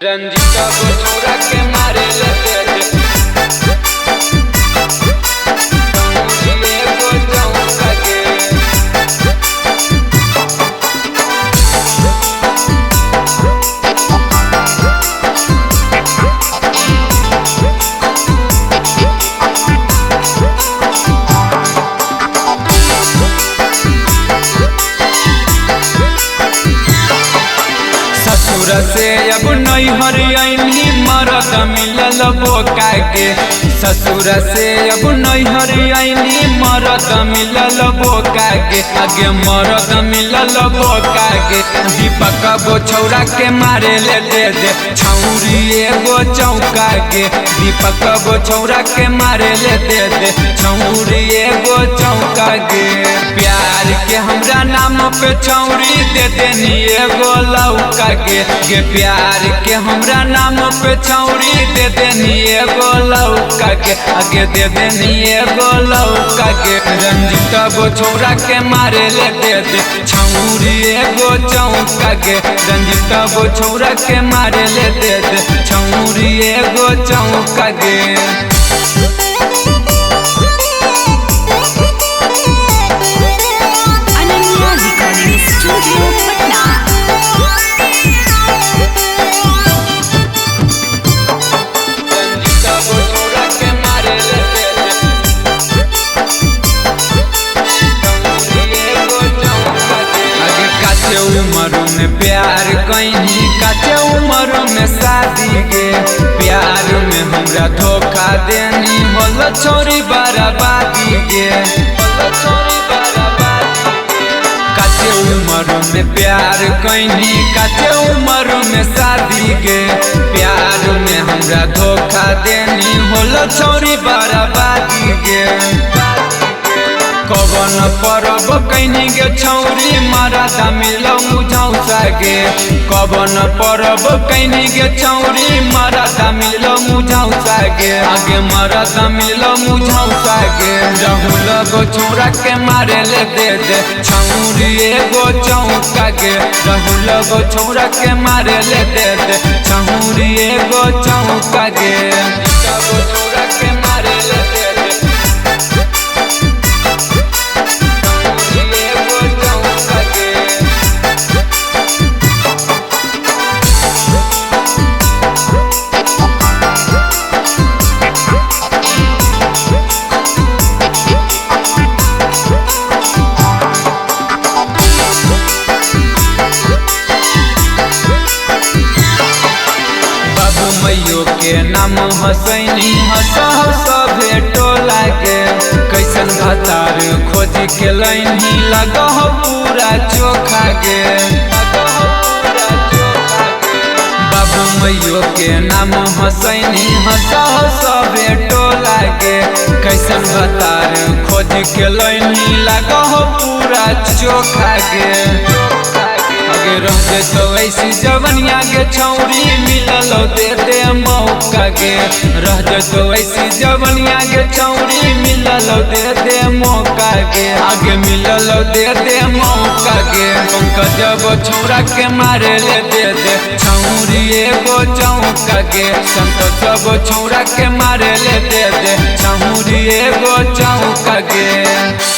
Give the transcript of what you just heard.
रंजीता को छोड़ा के मारे लेते से अब नहीं हरियाणी मरद मिलल बोका के। ससुर से अब नहीं हरियाणी मरद मिलल बोका के। आगे मरद मिलल बोका के। दीपक गो छौड़ा के मारे ले दे छौरी एगो चौका के। दीपक गो छौड़ा के मारे ले दे छौरी एगो चौका के। प्यार के हमरा नाम पे छौरी दे देनी एगो लौका के। प्यार के हमरा नाम पे छौरी दे देनी एगो लौका के। आगे दे देनी एगो लौका के। रंजीता गो छौड़ा के मारे ले दे छौरी एगो चौका के। रंजीता गो छौड़ा के मारे ले दे छौरी एगो चौका के। उम्र में प्यार कहीं काचे उम्र में शादी गे। प्यार में हमरा धोखा देनी बोलो छोरी बर्बादी गे। काचे उम्र में प्यार कहीं काचे उम्र में शादी गे। प्यार में हमरा धोखा देनी बोलो छोरी बर्बादी गे। कवन परब कैनी गे छौरी मारा मिल मुझौसा गे। कवन परब कैनी गे छौरी मारा मिल मुझौसा गे। आगे मारा मिल मुझौसा गे। राहुल गो छौड़ा के मारे ले दे छौरी एगो चौका गे। राहुल गो छौड़ा के मारे ले दे छौरी एगो चौका गे। गो छौड़ा के मारे ले दे मैयो के नाम हसैनी हस सभे टोला के। कैसन भतार खोज के लैनी लगा पूरा चोखा गे। बाबू मैयो के नाम हसैनी हस सभे टोला के। कैसन भतार खोज के लैनी लगा पूरा चोखा गे। आगे रह तो ऐसी जवनिया के छौरी मिलल दे मौका गे। रह तो ऐसी जवनिया के छौरी मिलल दे मौका गे। आगे मिलल दे मौका गे। पंकज गो छौड़ा के मारे ले दे छौरी एगो चौका गे। संतोष गो छौड़ा के मारे ले दे छौरी एगो चौका गे।